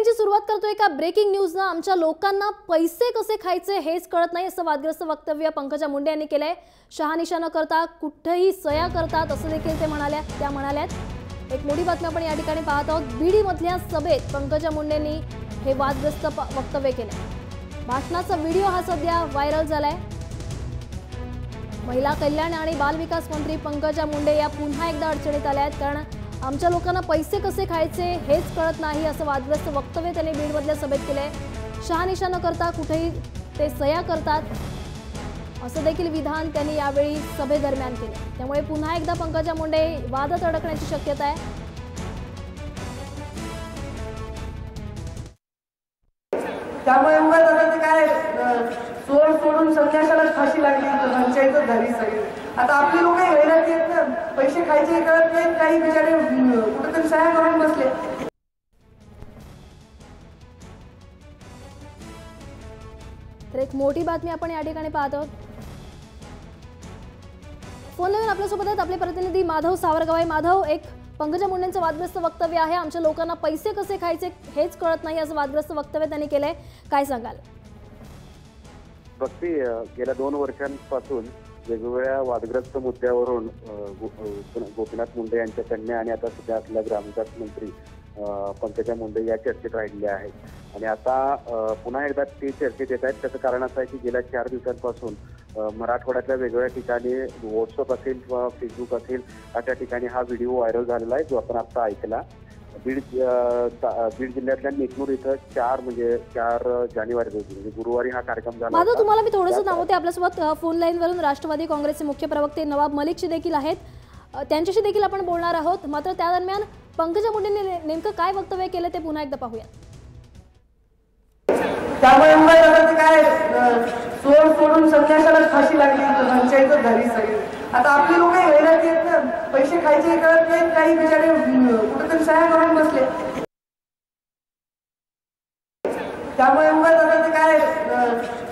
बुलेटिनची सुरुवात करतोय एका ब्रेकिंग न्यूजनं। आमच्या लोकांना पैसे कसे खायचे हेच कळत नाही असं वादग्रस्त वक्तव्य पंकजा मुंडे यांनी केलंय। शहानिशा न करता कुठेही सया करतात असं देखील त्या म्हणाल्यात। एक मोठी बातमी आपण या ठिकाणी पाहत आहोत। बीडमधल्या सभेत पंकजा मुंडेंनी हे वादग्रस्त वक्तव्य केलंय। भाषणाचा व्हिडिओ हा सध्या व्हायरल झालाय। महिला कल्याण आणि बाल विकास मंत्री पंकजा मुंडे या पुन्हा एकदा अडचणीत आल्या आहेत, कारण आमच्या लोकांना पैसे कसे खायचे हेच कळत नाही असं वादग्रस्त वक्तव्य त्यांनी बीडमधल्या सभेत केलंय। शहानिशा न करता कुठेही ते सया करतात असं देखील विधान त्यांनी यावेळी सभेदरम्यान केले। त्यामुळे पुन्हा एकदा पंकजा मुंडे वादात अडकण्याची शक्यता आहे। त्यामुळे उगाच आता ते काय सोडून संन्यासाला फाशी लागली पंचायत झाली सगळी। आता आपली लोक हैराण येत ना, पैसे खायचे कळत नाहीत, काही बिचारे कुठेतरी सह्या करून बसले। तर एक मोठी बातमी आपण या ठिकाणी पाहत आहोत। फोनवर आपल्यासोबत आहेत आपले प्रतिनिधी माधव सावरगाव। माधव, एक पंकजा मुंडेंचं वादग्रस्त वक्तव्य आहे, आमच्या लोकांना पैसे कसे खायचे हेच कळत नाही असं वादग्रस्त वक्तव्य त्यांनी केलंय, काय सांगाल? भक्ती, गेल्या 2 वर्षांपासून वेगवेगळ्या वादग्रस्त मुद्द्यावरून गोपीनाथ मुंडे यांच्या कन्या आणि आता सध्या आपल्या ग्रामविकास मंत्री पंकजा मुंडे या चर्चेत राहिलेल्या आहेत। आणि आता पुन्हा एकदा ते चर्चेत येत आहेत। त्याचं कारण असं आहे की गेल्या 4 दिवसांपासून मराठवाड्यातल्या वेगवेगळ्या ठिकाणी व्हॉट्सअप असेल किंवा फेसबुक असेल अशा ठिकाणी हा व्हिडिओ व्हायरल झालेला आहे, जो आपण आता ऐकला। बीड जिल्ह्यातल्या नेकनूर इथं 4 जानेवारी रोजी म्हणजे गुरुवारी हा कार्यक्रम झाला। माधव, तुम्हाला मी थोडंसं नावते आपल्यासोबत फोन लाईनवरून राष्ट्रवादी काँग्रेसचे मुख्य प्रवक्ते नवाब मलिकचे देखील आहेत, त्यांच्याशी देखील आपण बोलणार आहोत। मात्र त्या दरम्यान पंकजा मुंडेंनी नेमकं काय वक्तव्य केलं ते पुन्हा एकदा पाहूया। त्यामुळे उगाच आता ते काय सोडून संन्यासाला फाशी लागली पंचायत झाली सगळी। आता आपली लोक हैराण येत ना, पैसे खायचे कळत नाहीत, काही बिचारे कुठेतरी सह्या करून बसले। त्यामुळे उगाच आता ते काय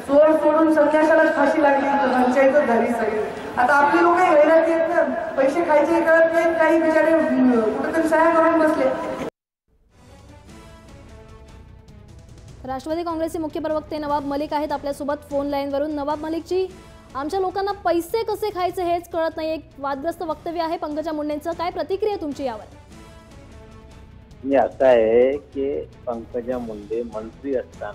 सोडून संन्यासाला फाशी लागली पंचायत झाली सगळी। आता आपली लोक हैराण येत ना, पैसे खायचे कळत नाहीत, काही बिचारे कुठेतरी सह्या करून बसले। राष्ट्रवादी काँग्रेसचे मुख्य प्रवक्ते नवाब मलिक आहेत आपल्यासोबत फोन लाईनवरून। नवाब मलिकजी, आमच्या लोकांना पैसे कसे खायचे हेच कळत नाही, एक वादग्रस्त वक्तव्य आहे पंकजा मुंडेंचं, काय प्रतिक्रिया तुमची यावर? असं आहे की पंकजा मुंडे मंत्री असताना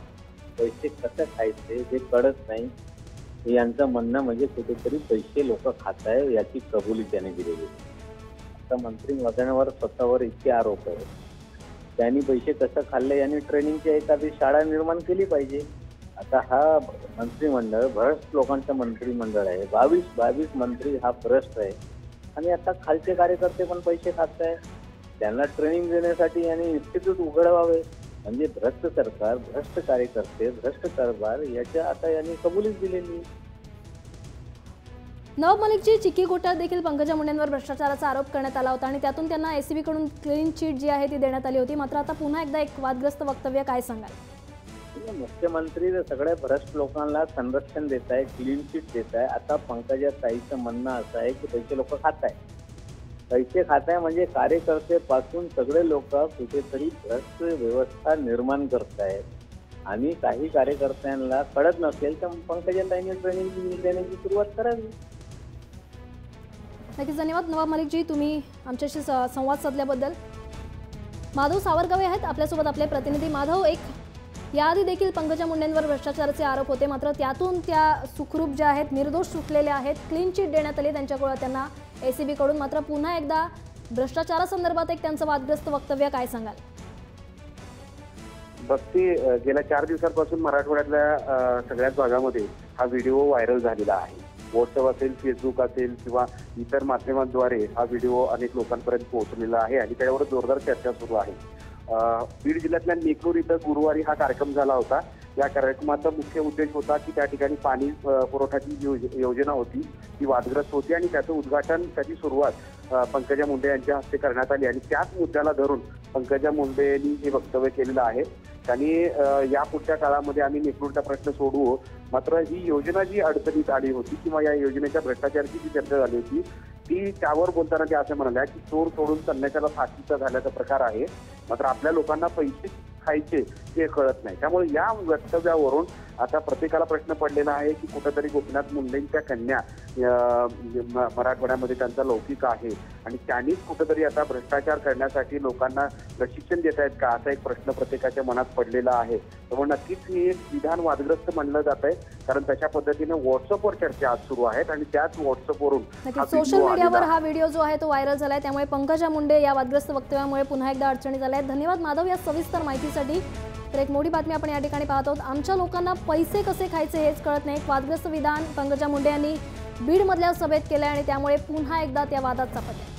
पैसे कसे खायचे हे कळत नाही यांचं म्हणणं म्हणजे कुठेतरी पैसे लोक खात आहे याची कबुली त्याने दिलेली। आता मंत्री महोदयांवर स्वतःवर इतके आरोप आहेत, त्यांनी पैसे कसं खाल्ले यांनी ट्रेनिंगची एखादी शाळा निर्माण केली पाहिजे। आता हा मंत्रिमंडळ भ्रष्ट लोकांचं मंत्रिमंडळ आहे, 22 मंत्री हा भ्रष्ट आहे आणि आता खालचे कार्यकर्ते पण पैसे खात आहे। त्यांना ट्रेनिंग देण्यासाठी यांनी इन्स्टिट्यूट उघडवावे, म्हणजे भ्रष्ट सरकार, भ्रष्ट कार्यकर्ते, भ्रष्ट कारभार याच्या आता यांनी कबुलीच दिलेली। नवाब मलिकजी, चिक्की घोटाळ्यात देखील पंकजा मुंडेंवर भ्रष्टाचाराचा आरोप करण्यात आला होता आणि त्यातून त्यांना एसीबी कडून क्लीन चिट जी आहे ती देण्यात आली होती। मात्र आता पुन्हा एकदा एक वादग्रस्त वक्तव्य, काय सांगाल? मुख्यमंत्री सगळ्या भ्रष्ट लोकांना संरक्षण देत आहे, क्लीन चिट देत आहे। आता पंकजा ताईचं म्हणणं असं आहे की पैसे लोक खात आहे, पैसे खात आहे म्हणजे कार्यकर्ते पासून सगळे लोक कुठेतरी भ्रष्ट व्यवस्था निर्माण करत आहेत आणि काही कार्यकर्त्यांना कळत नसेल तर पंकजा ताईंनी ट्रेनिंग देण्याची सुरुवात करावी। नक्कीच, धन्यवाद नवाब मलिकजी, तुम्ही आमच्याशी संवाद साधल्याबद्दल। माधव सावरगावे आहेत आपल्यासोबत आपले प्रतिनिधी। माधव, एक याआधी देखील पंकजा मुंडेंवर भ्रष्टाचाराचे आरोप होते, मात्र त्यातून त्या सुखरूप ज्या आहेत, निर्दोष सुटलेल्या आहेत, क्लीन चिट देण्यात आली त्यांच्याकडून त्यांना एसीबी कडून। मात्र पुन्हा एकदा भ्रष्टाचारासंदर्भात एक त्यांचं वादग्रस्त वक्तव्य, काय सांगाल? भक्ती, गेल्या 4 दिवसांपासून मराठवाड्यातल्या सगळ्याच भागामध्ये हा व्हिडिओ व्हायरल झालेला आहे। व्हॉट्सअप असेल, फेसबुक असेल किंवा इतर माध्यमांद्वारे हा व्हिडिओ अनेक लोकांपर्यंत पोहोचलेला आहे आणि त्यावर जोरदार चर्चा सुरू आहे। बीड जिल्ह्यातल्या नेकनूर इथं गुरुवारी हा कार्यक्रम झाला होता। या कार्यक्रमाचा मुख्य उद्देश होता की त्या ठिकाणी पाणी पुरवठ्याची योजना होती ती वादग्रस्त होती आणि त्याचं उद्घाटन, त्याची सुरुवात पंकजा मुंडे यांच्या हस्ते करण्यात आली आणि त्याच मुद्द्याला धरून पंकजा मुंडे यांनी हे वक्तव्य केलेलं आहे। त्यांनी या पुढच्या काळामध्ये आम्ही नेकनूरचा प्रश्न सोडवू, मात्र ही योजना जी अडचणीत आली होती किंवा या योजनेच्या भ्रष्टाचाराची जी चर्चा झाली होती ती त्यावर बोलताना ते असं म्हणाल्या की चोर सोडून संन्याशाला फाशीचा झाल्याचा प्रकार आहे, मात्र आपल्या लोकांना पैसे खायचे हे कळत नाही. त्यामुळे या वक्तव्यावरून आता प्रत्येकाला प्रश्न पडलेला आहे की कुठेतरी गोपीनाथ मुंडेंच्या कन्या मराठवाड्यामध्ये त्यांचा लौकिक आहे आणि त्यांनीच कुठेतरी आता भ्रष्टाचार करण्यासाठी लोकांना प्रशिक्षण देत आहेत का, असा एक प्रश्न प्रत्येकाच्या मनात पडलेला आहे. त्यामुळे नक्कीच हे एक विधान वादग्रस्त म्हणलं जात आहे, कारण त्याच्या पद्धतीने व्हॉट्सअपवर चर्चा आज सुरू आहेत आणि त्याच व्हॉट्सअपवरून सोशल मीडियावर हा व्हिडिओ जो आहे तो व्हायरल झालाय. त्यामुळे पंकजा मुंडे या वादग्रस्त वक्तव्यामुळे पुन्हा एकदा अडचणीत आल्या आहेत. धन्यवाद माधव या सविस्तर माहितीसाठी. तर एक मोठी बातमी आपण या ठिकाणी पाहत आहोत. आमच्या लोकांना पैसे कसे खायचे हेच कळत नाही. वादग्रस्त विधान पंकजा मुंडे यांनी बीडमधल्या सभेत केलंय आणि त्यामुळे पुन्हा एकदा त्या वादात सापडल्या.